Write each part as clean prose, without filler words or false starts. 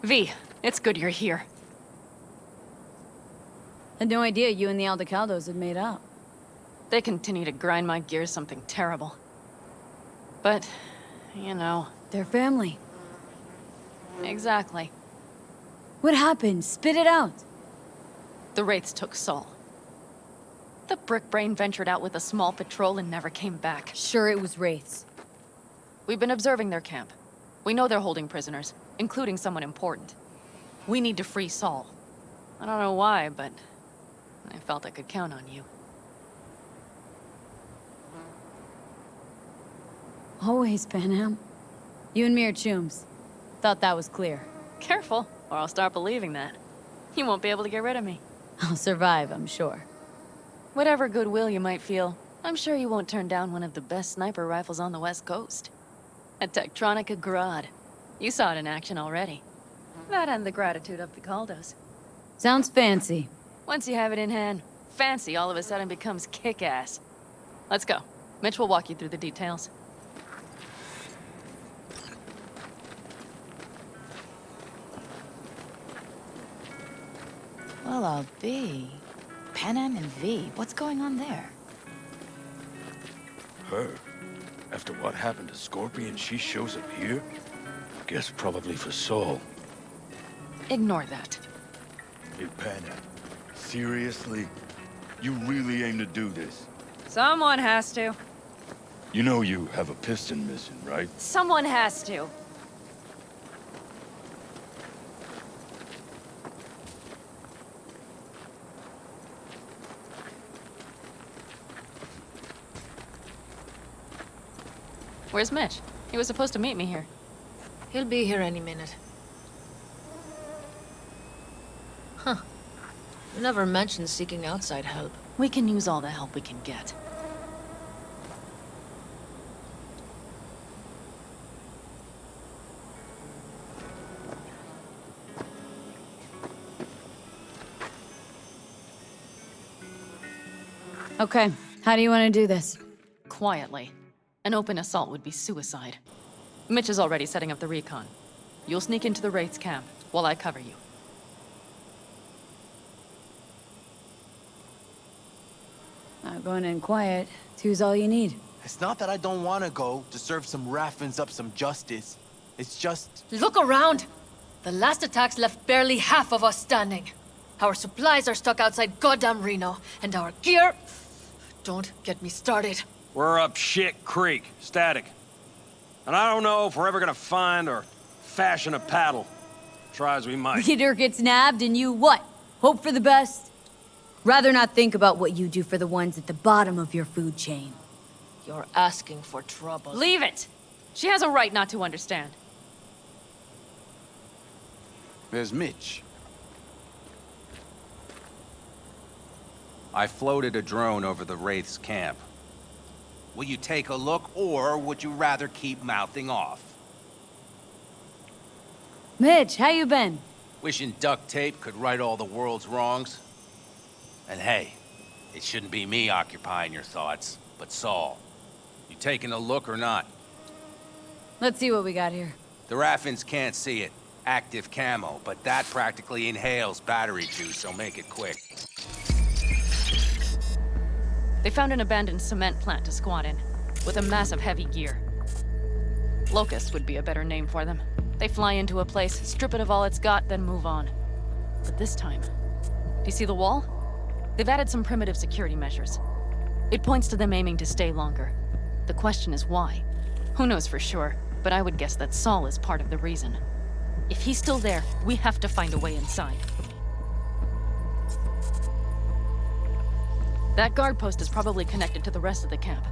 V, it's good you're here. Had no idea you and the Aldecaldos had made up. They continue to grind my gears something terrible. But, you know... They're family. Exactly. What happened? Spit it out. The Wraiths took Saul. The Brickbrain ventured out with a small patrol and never came back. Sure, it was Wraiths. We've been observing their camp. We know they're holding prisoners, including someone important. We need to free Saul. I don't know why, but I felt I could count on you. Always, Panam. You and me are chums. Thought that was clear. Careful, or I'll start believing that. You won't be able to get rid of me. I'll survive, I'm sure. Whatever goodwill you might feel, I'm sure you won't turn down one of the best sniper rifles on the West Coast. A Tektronica Grad. You saw it in action already. That and the gratitude of the Caldos. Sounds fancy. Once you have it in hand, fancy all of a sudden becomes kick-ass. Let's go. Mitch will walk you through the details. Well, I'll be. Panam and V, what's going on there? Her? After what happened to Scorpion, she shows up here? Guess probably for Saul. Ignore that. Hey, Panam. Seriously? You really aim to do this? Someone has to. You know you have a piston mission, right? Someone has to. Where's Mitch? He was supposed to meet me here. He'll be here any minute. Huh. You never mentioned seeking outside help. We can use all the help we can get. Okay, how do you want to do this? Quietly. An open assault would be suicide. Mitch is already setting up the recon. You'll sneak into the Wraith's camp while I cover you. Going in quiet. Two's all you need. It's not that I don't want to go to serve some Raffins up some justice. It's just... Look around! The last attacks left barely half of us standing. Our supplies are stuck outside goddamn Reno, and our gear... Don't get me started. We're up shit creek, static. And I don't know if we're ever gonna find or fashion a paddle. Try as we might. Leader gets nabbed and you what? Hope for the best? Rather not think about what you do for the ones at the bottom of your food chain. You're asking for trouble. Leave it! She has a right not to understand. There's Mitch. I floated a drone over the Wraith's camp. Will you take a look, or would you rather keep mouthing off? Mitch, how you been? Wishing duct tape could right all the world's wrongs? And hey, it shouldn't be me occupying your thoughts, but Saul. You taking a look or not? Let's see what we got here. The Raffins can't see it. Active camo, but that practically inhales battery juice, so make it quick. They found an abandoned cement plant to squat in, with a massive heavy gear. Locusts would be a better name for them. They fly into a place, strip it of all it's got, then move on. But this time, do you see the wall? They've added some primitive security measures. It points to them aiming to stay longer. The question is why? Who knows for sure, but I would guess that Saul is part of the reason. If he's still there, we have to find a way inside. That guard post is probably connected to the rest of the camp.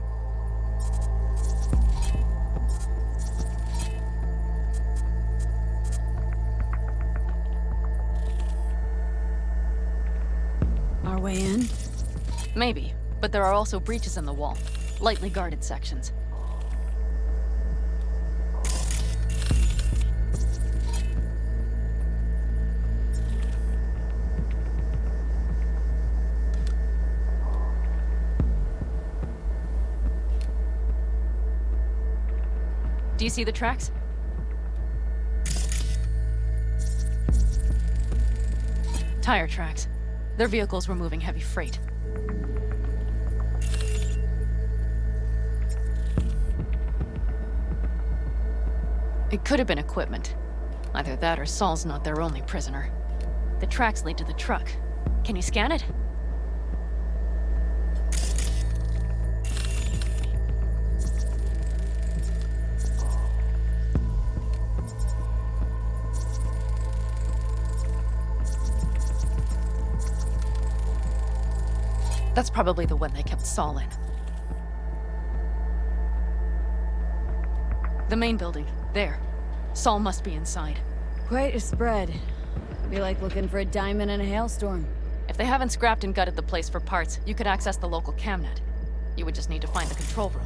Our way in? Maybe, but there are also breaches in the wall. Lightly guarded sections. Do you see the tracks? Tire tracks. Their vehicles were moving heavy freight. It could have been equipment. Either that or Saul's not their only prisoner. The tracks lead to the truck. Can you scan it? That's probably the one they kept Saul in. The main building. There. Saul must be inside. Quite a spread. Be like looking for a diamond in a hailstorm. If they haven't scrapped and gutted the place for parts, you could access the local camnet. You would just need to find the control room.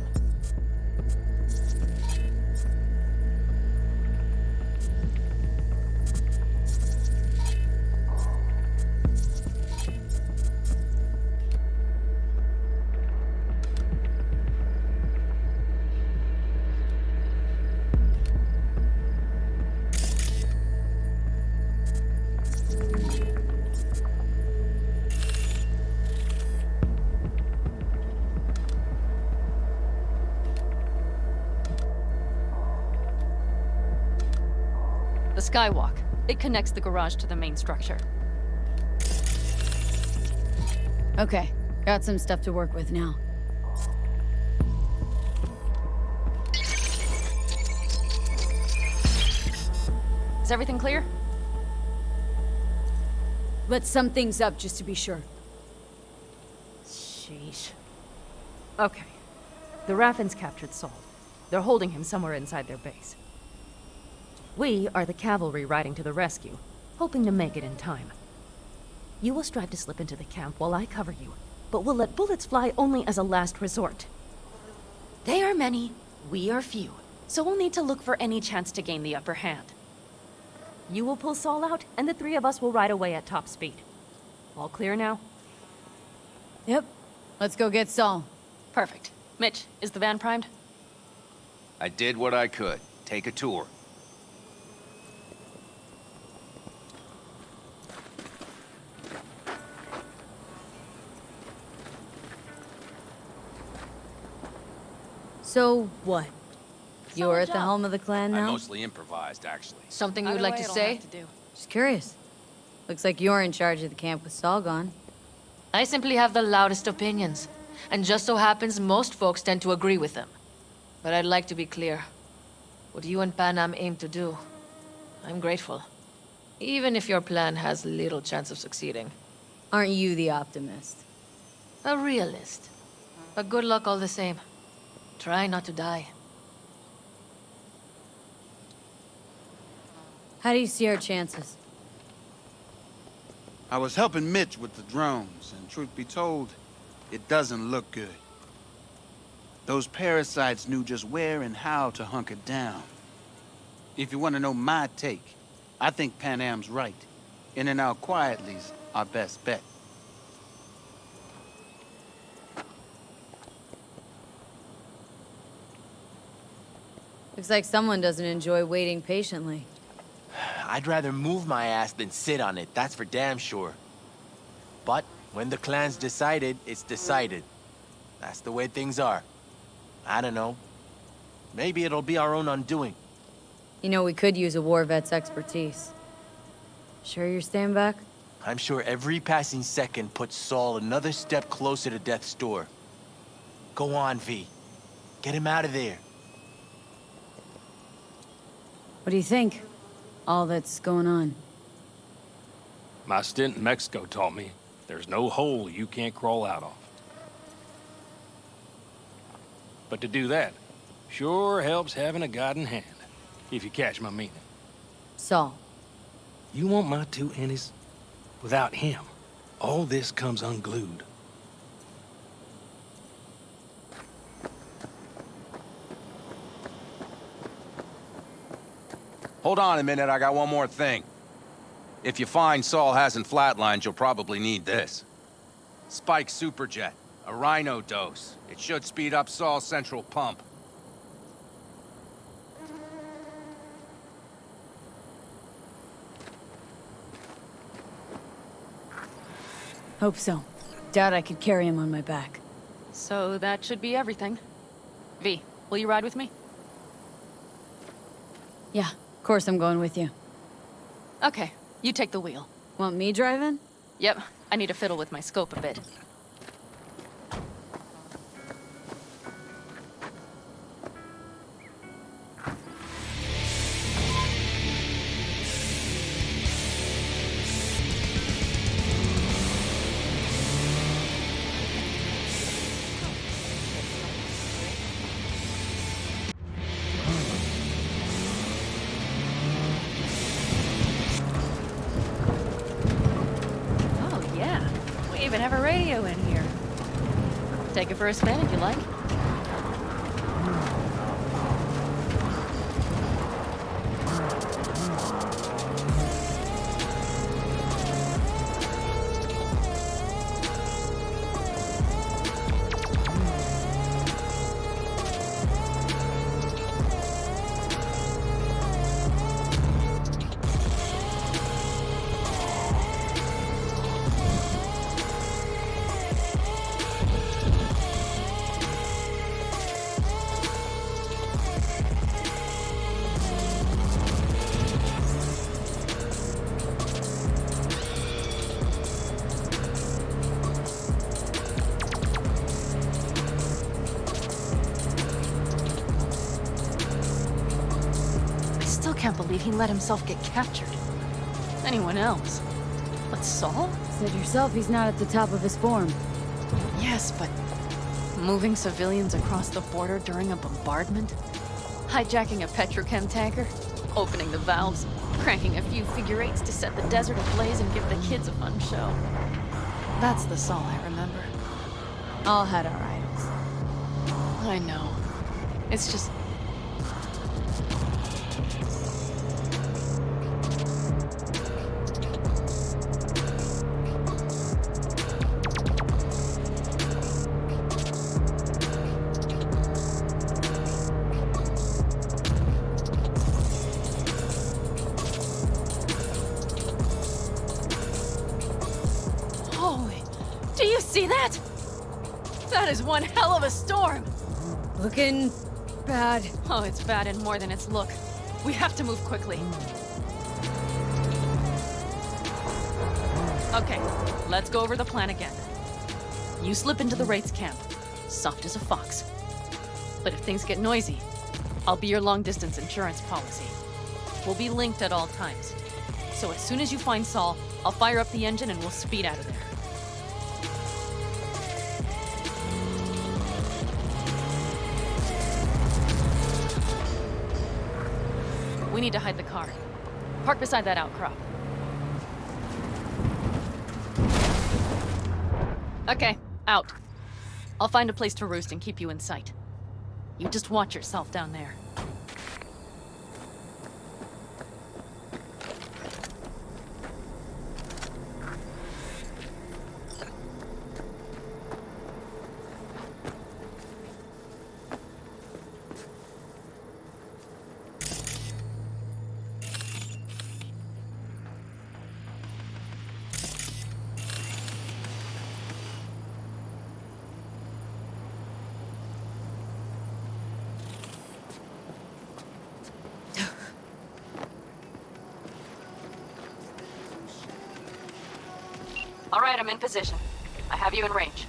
The skywalk. It connects the garage to the main structure. Okay, got some stuff to work with now. Is everything clear? Let's sum things up just to be sure. Sheesh. Okay. The Raffins captured Saul. They're holding him somewhere inside their base. We are the cavalry riding to the rescue, hoping to make it in time. You will strive to slip into the camp while I cover you, but we'll let bullets fly only as a last resort. They are many, we are few, so we'll need to look for any chance to gain the upper hand. You will pull Saul out, and the three of us will ride away at top speed. All clear now? Yep. Let's go get Saul. Perfect. Mitch, is the van primed? I did what I could. Take a tour. So, what? You're at the job. helm of the clan I now? mostly improvised, actually. Something you would like to say? Just curious. Looks like you're in charge of the camp with Saul gone. I simply have the loudest opinions. And just so happens most folks tend to agree with them. But I'd like to be clear. What you and Panam aim to do, I'm grateful. Even if your plan has little chance of succeeding. Aren't you the optimist? A realist. But good luck all the same. Try not to die. How do you see our chances? I was helping Mitch with the drones, and truth be told, it doesn't look good. Those parasites knew just where and how to hunker down. If you want to know my take, I think Panam's right. In and out quietly's our best bet. Looks like someone doesn't enjoy waiting patiently. I'd rather move my ass than sit on it, that's for damn sure. But when the clan's decided, it's decided. That's the way things are. I don't know. Maybe it'll be our own undoing. You know, we could use a war vet's expertise. Sure you're staying back? I'm sure every passing second puts Saul another step closer to death's door. Go on, V. Get him out of there. What do you think? All that's going on. My stint in Mexico taught me there's no hole you can't crawl out of. But to do that sure helps having a guiding hand, if you catch my meaning. Saul. You want my two Ennis? Without him, all this comes unglued. Hold on a minute, I got one more thing. If you find Saul hasn't flatlined, you'll probably need this. Spike Superjet, a Rhino dose. It should speed up Saul's central pump. Hope so. Doubt I could carry him on my back. So that should be everything. V, will you ride with me? Yeah, of course I'm going with you. Okay, you take the wheel. Want me driving? Yep, I need to fiddle with my scope a bit. Oh, yeah. We even have a radio in here. Take it for a spin if you like. Can't believe he let himself get captured. Anyone else? But Saul? Said yourself he's not at the top of his form. Yes, but moving civilians across the border during a bombardment? Hijacking a petrochem tanker? Opening the valves? Cranking a few figure eights to set the desert ablaze and give the kids a fun show? That's the Saul I remember. All had our idols. I know. It's just... Do you see that? That is one hell of a storm! Looking bad. Oh, it's bad and more than its look. We have to move quickly. Okay, let's go over the plan again. You slip into the Wraith's camp, soft as a fox. But if things get noisy, I'll be your long-distance insurance policy. We'll be linked at all times. So as soon as you find Saul, I'll fire up the engine and we'll speed out of there. We need to hide the car. Park beside that outcrop. Okay, out. I'll find a place to roost and keep you in sight. You just watch yourself down there. All right, I'm in position. I have you in range.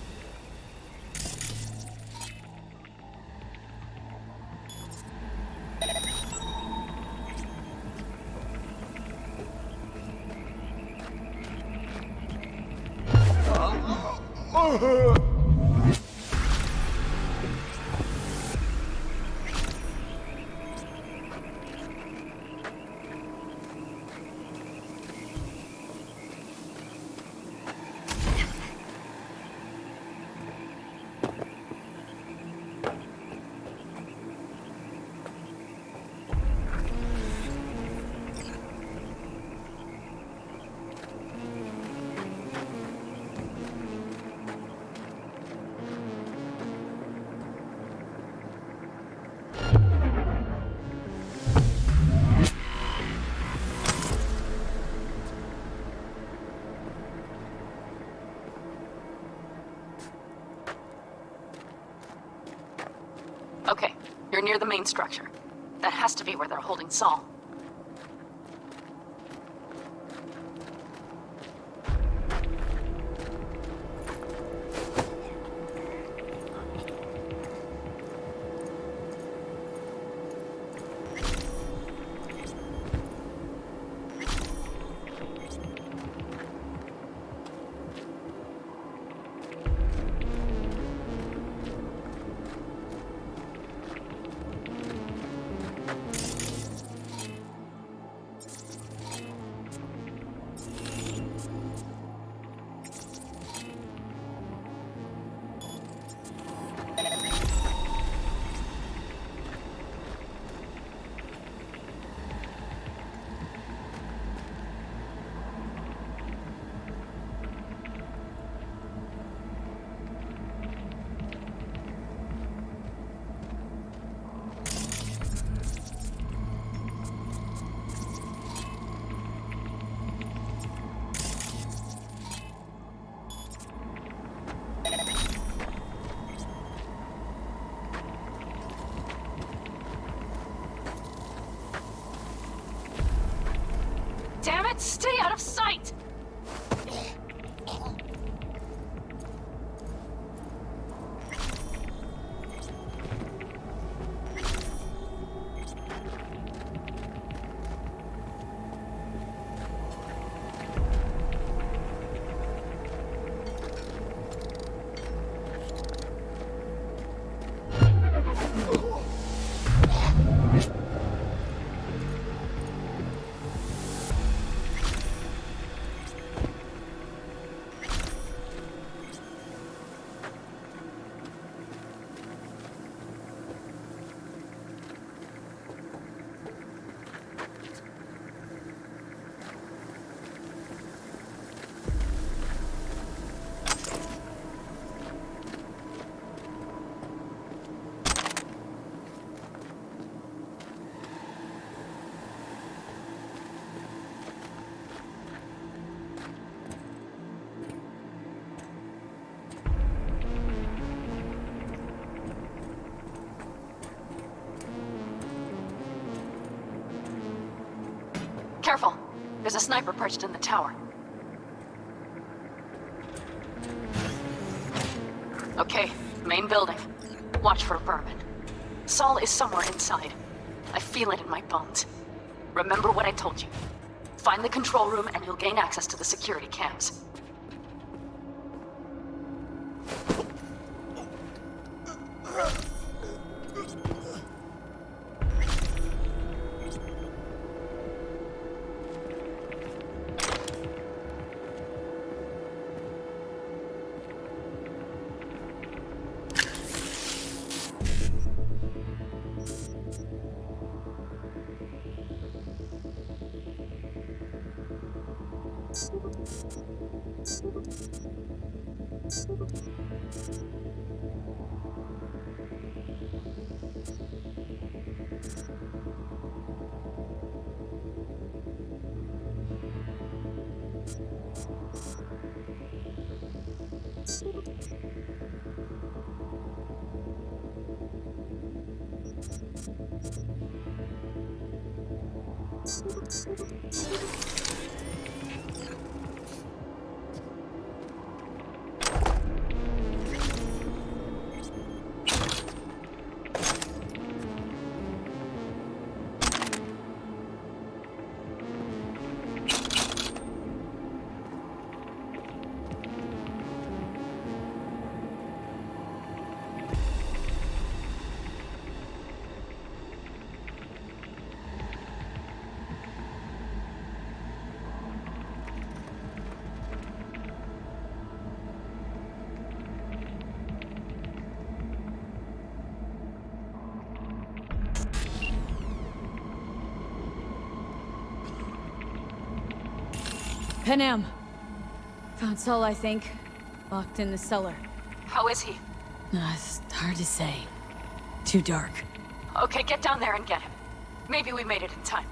Okay, you're near the main structure. That has to be where they're holding Saul. Damn it! Stay out of sight! Careful! There's a sniper perched in the tower. Okay, main building. Watch for vermin. Saul is somewhere inside. I feel it in my bones. Remember what I told you. Find the control room and you'll gain access to the security cams. Panam. Found Saul, I think. Locked in the cellar. How is he? It's hard to say. Too dark. Okay, get down there and get him. Maybe we made it in time.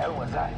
hell was that?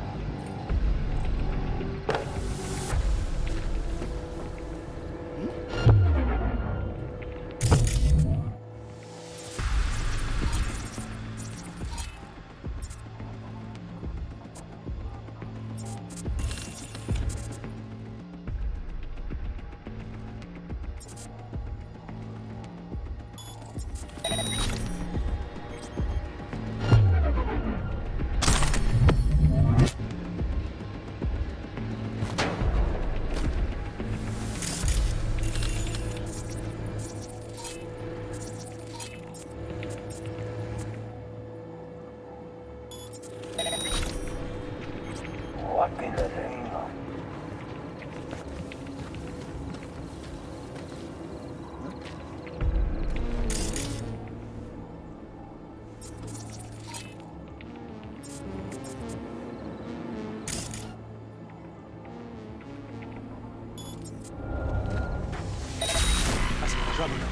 What in the name of... That's some trouble now.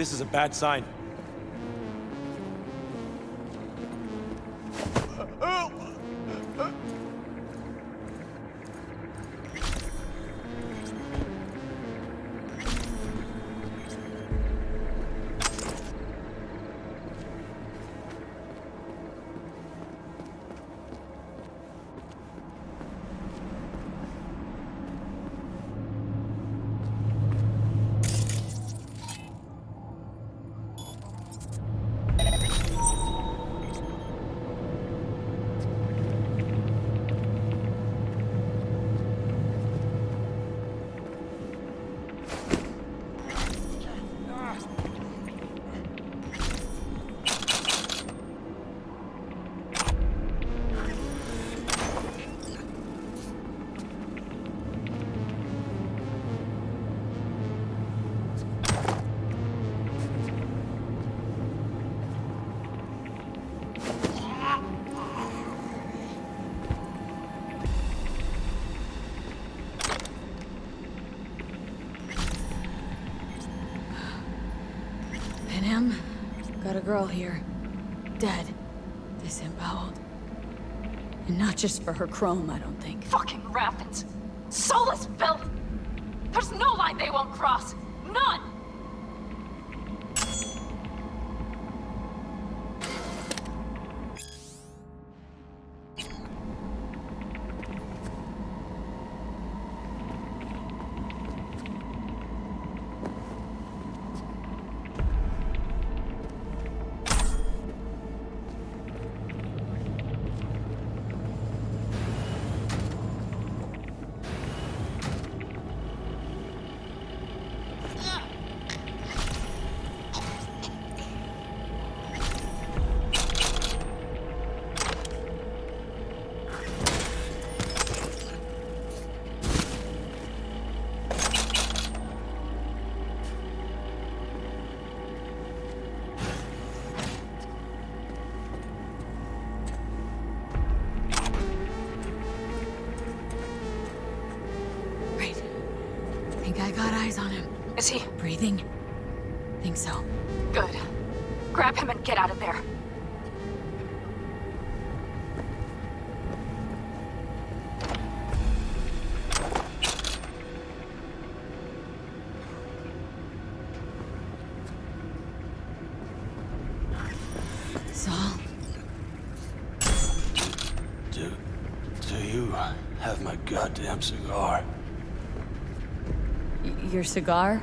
This is a bad sign. Got a girl here. Dead. Disemboweled. And not just for her chrome, I don't think. Fucking rabbits! Soulless filth! There's no line they won't cross! None! I got eyes on him. Is he? Breathing? Think so. Good. Grab him and get out of there. Saul? Do you have my goddamn cigar? Your cigar?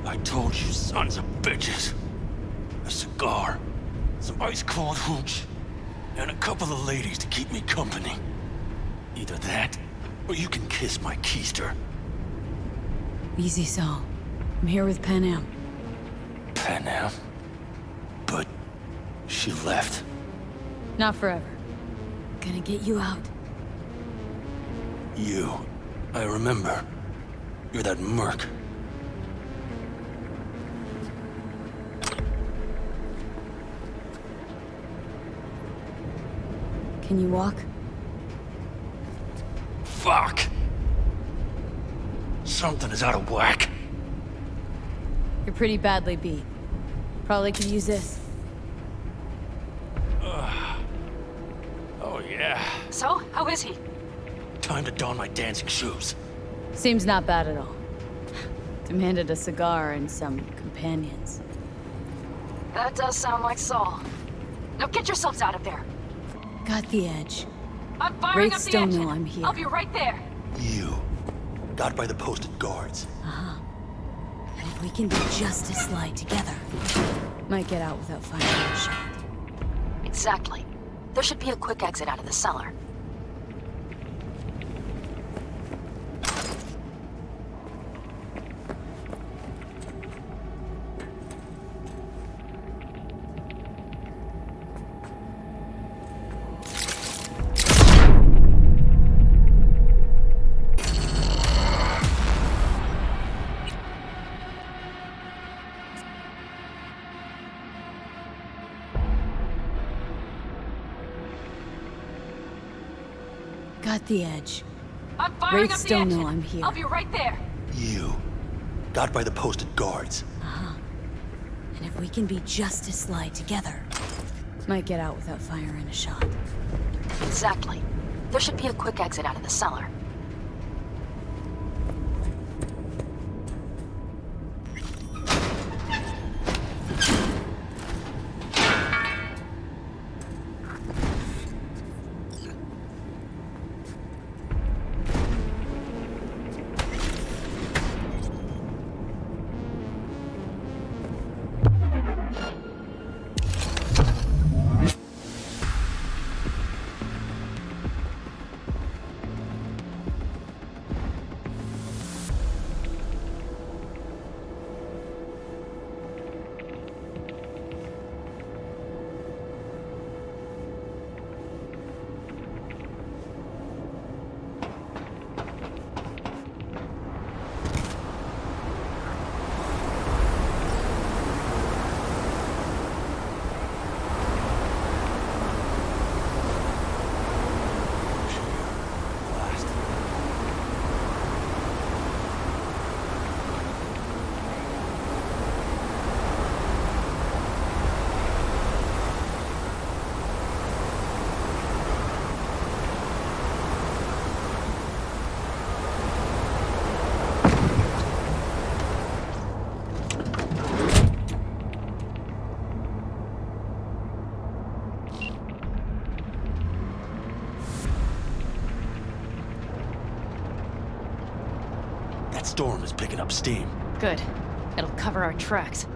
I told you sons of bitches. A cigar, some ice-cold hooch, and a couple of ladies to keep me company. Either that, or you can kiss my keister. Easy, Saul. I'm here with Panam. Panam? But she left. Not forever. Gonna get you out. You. I remember. You're that merc. Can you walk? Fuck! Something is out of whack. You're pretty badly beat. Probably could use this. Oh yeah. So, how is he? Time to don my dancing shoes. Seems not bad at all. Demanded a cigar and some companions. That does sound like Saul. Now get yourselves out of there. Got the edge. I'm firing up Wraiths the don't engine. know I'm here. I'll be right there. You. Got by the posted guards. Uh-huh. And if we can be just as slight together, might get out without firing a shot. Exactly. There should be a quick exit out of the cellar. Got the edge. I'm firing Wraiths up the don't engine. know I'm here. I'll be right there. You. Got by the posted guards. Uh-huh. And if we can be just as slight together, might get out without firing a shot. Exactly. There should be a quick exit out of the cellar. That storm is picking up steam. Good. It'll cover our tracks.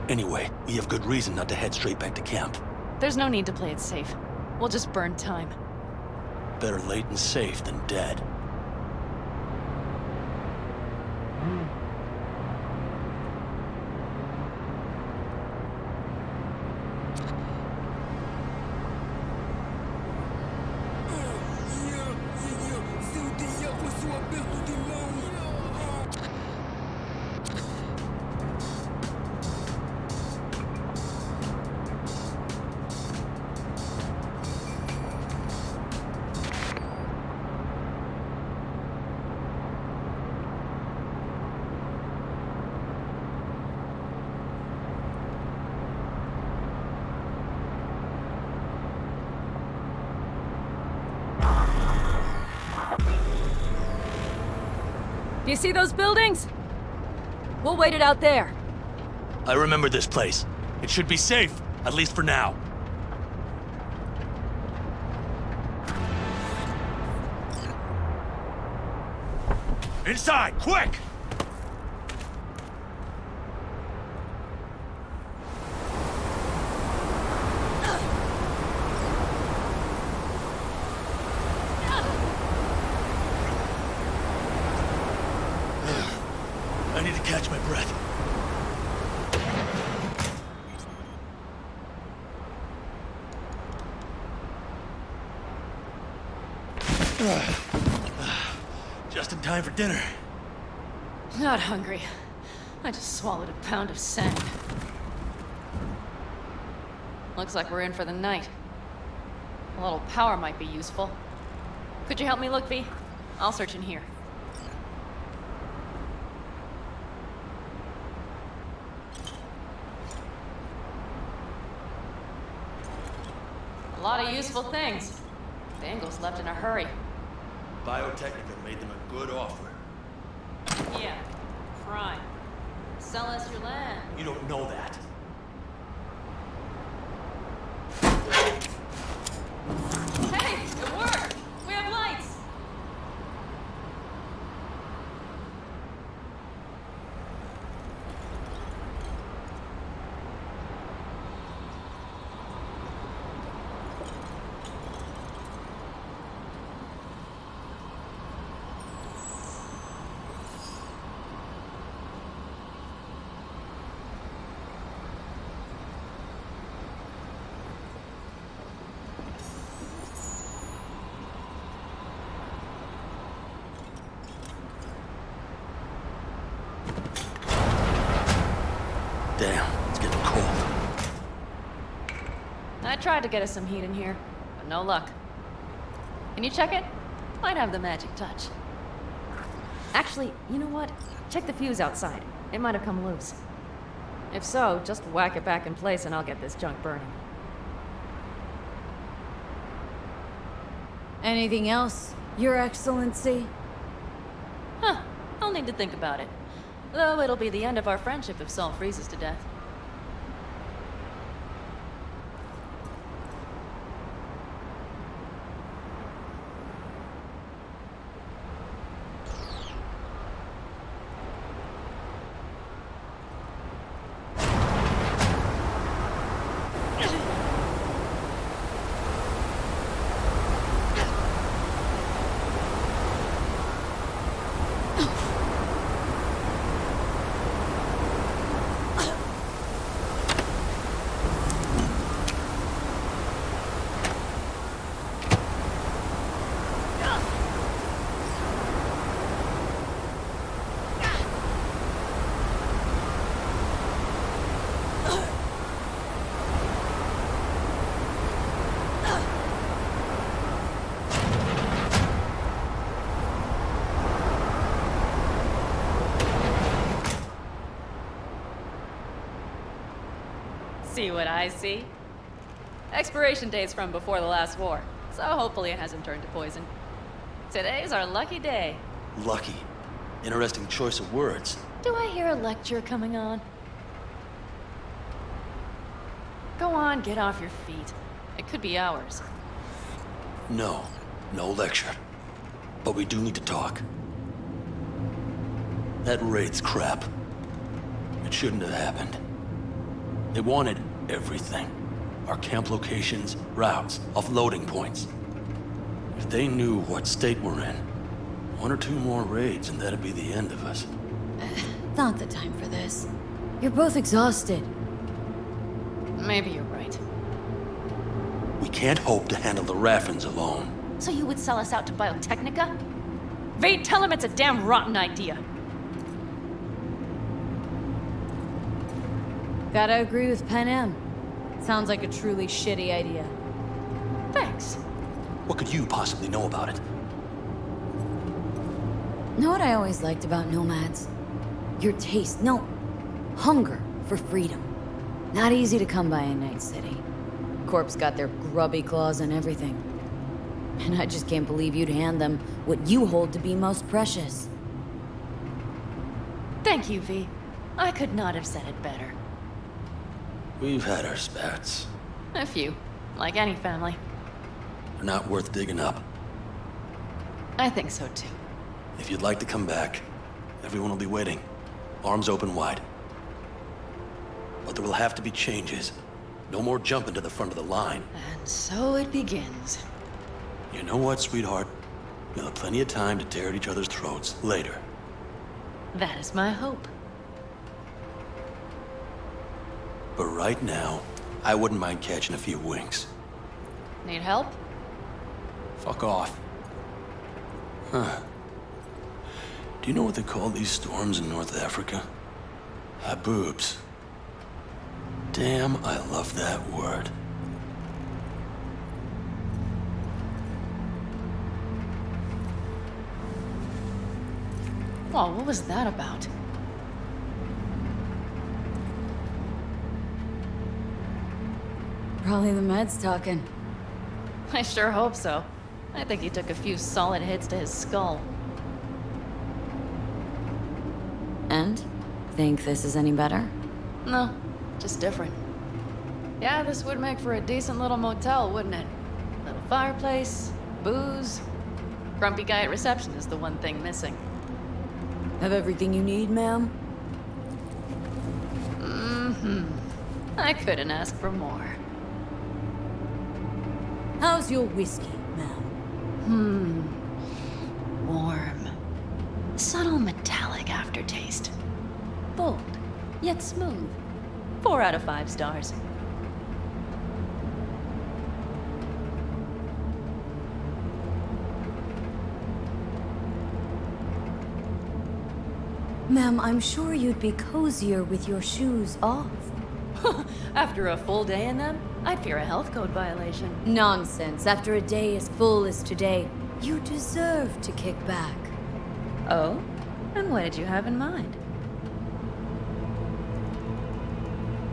Anyway, we have good reason not to head straight back to camp. There's no need to play it safe. We'll just burn time. Better late and safe than dead. Do you see those buildings? We'll wait it out there. I remember this place. It should be safe, at least for now. Inside, quick! I need to catch my breath. Just in time for dinner. Not hungry. I just swallowed a pound of sand. Looks like we're in for the night. A little power might be useful. Could you help me look, V? I'll search in here. A lot of useful things. Bangles left in a hurry. Biotechnica made them a good offer. Yeah, crime. Sell us your land. You don't know that. Hey, it worked! We have lights! Damn, it's getting cold. I tried to get us some heat in here, but no luck. Can you check it? Might have the magic touch. Actually, you know what? Check the fuse outside. It might have come loose. If so, just whack it back in place and I'll get this junk burning. Anything else, Your Excellency? Huh. I'll need to think about it. Though it'll be the end of our friendship if Saul freezes to death. See what I see? Expiration date's from before the last war, so hopefully it hasn't turned to poison. Today's our lucky day. Lucky. Interesting choice of words. Do I hear a lecture coming on? Go on, get off your feet. It could be hours. No, no lecture. But we do need to talk. That raid's crap. It shouldn't have happened. They wanted everything. Our camp locations, routes, offloading points. If they knew what state we're in, 1 or 2 more raids and that'd be the end of us. Not the time for this. You're both exhausted. Maybe you're right. We can't hope to handle the Raffins alone. So you would sell us out to Biotechnica? Vade, tell him it's a damn rotten idea. Gotta agree with Pen M. Sounds like a truly shitty idea. Thanks. What could you possibly know about it? Know what I always liked about nomads? Your taste, no, hunger for freedom. Not easy to come by in Night City. Corps got their grubby claws on everything. And I just can't believe you'd hand them what you hold to be most precious. Thank you, V. I could not have said it better. We've had our spats. A few, like any family. They're not worth digging up. I think so too. If you'd like to come back, everyone will be waiting. Arms open wide. But there will have to be changes. No more jumping to the front of the line. And so it begins. You know what, sweetheart? We'll have plenty of time to tear at each other's throats later. That is my hope. But right now, I wouldn't mind catching a few winks. Need help? Fuck off. Huh. Do you know what they call these storms in North Africa? Haboobs. Damn, I love that word. Whoa, what was that about? Probably the meds talking. I sure hope so. I think he took a few solid hits to his skull. And? Think this is any better? No, just different. Yeah, this would make for a decent little motel, wouldn't it? Little fireplace, booze. Grumpy guy at reception is the one thing missing. Have everything you need, ma'am? I couldn't ask for more. How's your whiskey, ma'am? Warm. Subtle metallic aftertaste. Bold, yet smooth. 4 out of 5 stars. Ma'am, I'm sure you'd be cozier with your shoes off. After a full day in them, I'd fear a health code violation. Nonsense. After a day as full as today, you deserve to kick back. Oh? And what did you have in mind?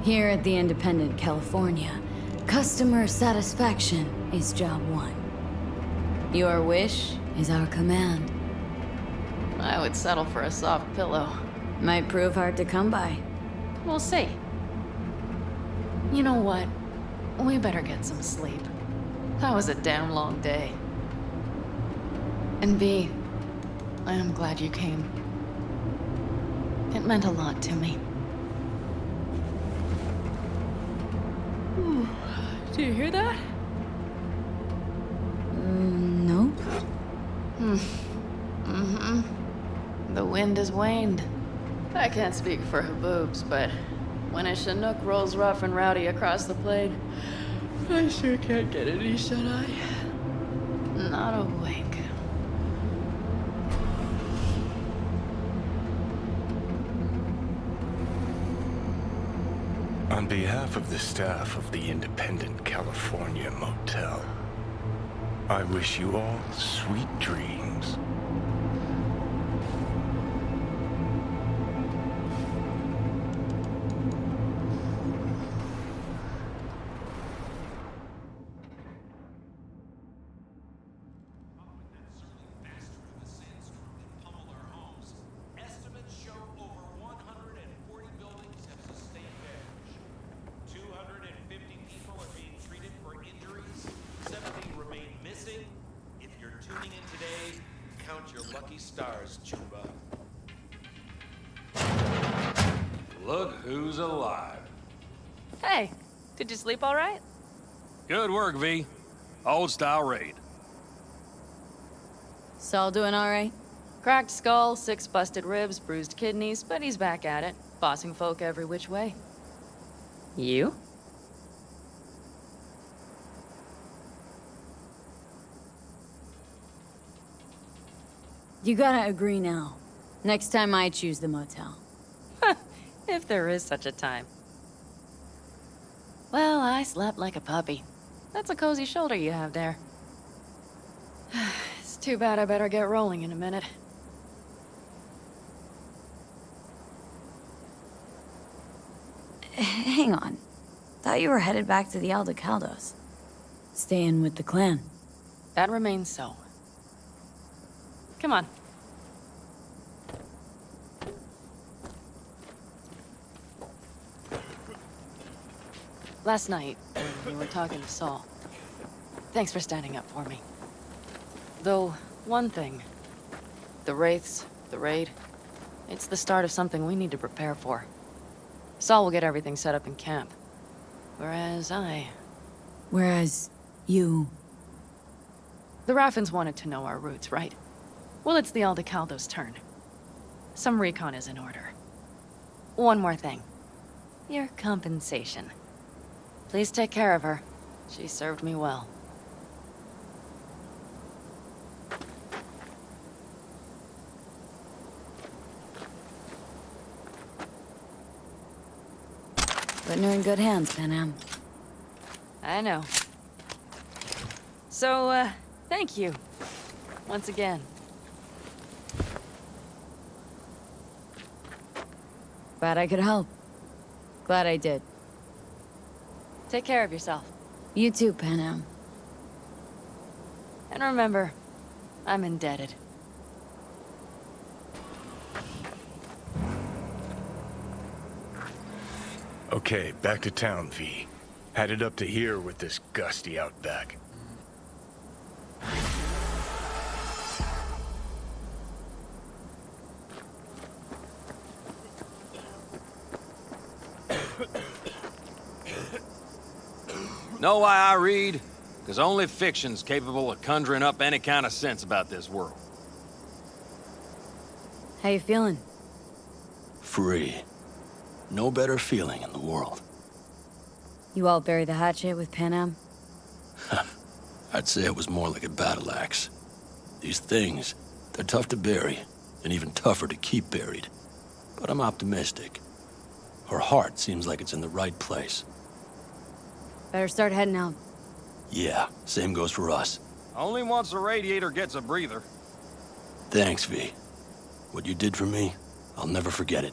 Here at the Independent California, customer satisfaction is job 1. Your wish is our command. I would settle for a soft pillow. Might prove hard to come by. We'll see. You know what? We better get some sleep. That was a damn long day. And V, I am glad you came. It meant a lot to me. Do you hear that? No? The wind has waned. I can't speak for Haboobs, but when a Chinook rolls rough and rowdy across the plain, I sure can't get any shut-eye. Not a wink. On behalf of the staff of the Independent California Motel, I wish you all sweet dreams. Stars, Chuba. Look who's alive. Hey, did you sleep all right? Good work, V. Old style raid. Saul doing all right? Cracked skull, 6 busted ribs, bruised kidneys, but he's back at it, bossing folk every which way. You? You gotta agree now. Next time I choose the motel. If there is such a time. Well, I slept like a puppy. That's a cozy shoulder you have there. It's too bad I better get rolling in a minute. Hang on. Thought you were headed back to the Aldecaldos. Staying with the clan. That remains so. Come on. Last night, when you were talking to Saul, thanks for standing up for me. Though, one thing. The Wraiths, the raid, it's the start of something we need to prepare for. Saul will get everything set up in camp. Whereas you... The Raffins wanted to know our routes, right? Well, it's the Aldecaldo's turn. Some recon is in order. One more thing. Your compensation. Please take care of her. She served me well. Putting her in good hands, Panam. I know. So, thank you. Once again. Glad I could help. Glad I did. Take care of yourself. You too, Panam. And remember, I'm indebted. Okay, back to town, V. Headed up to here with this gusty outback. Know why I read? Because only fiction's capable of conjuring up any kind of sense about this world. How you feeling? Free. No better feeling in the world. You all bury the hatchet with Panam? I'd say it was more like a battle axe. These things, they're tough to bury, and even tougher to keep buried. But I'm optimistic. Her heart seems like it's in the right place. Better start heading out. Yeah, same goes for us. Only once the radiator gets a breather. Thanks, V. What you did for me, I'll never forget it.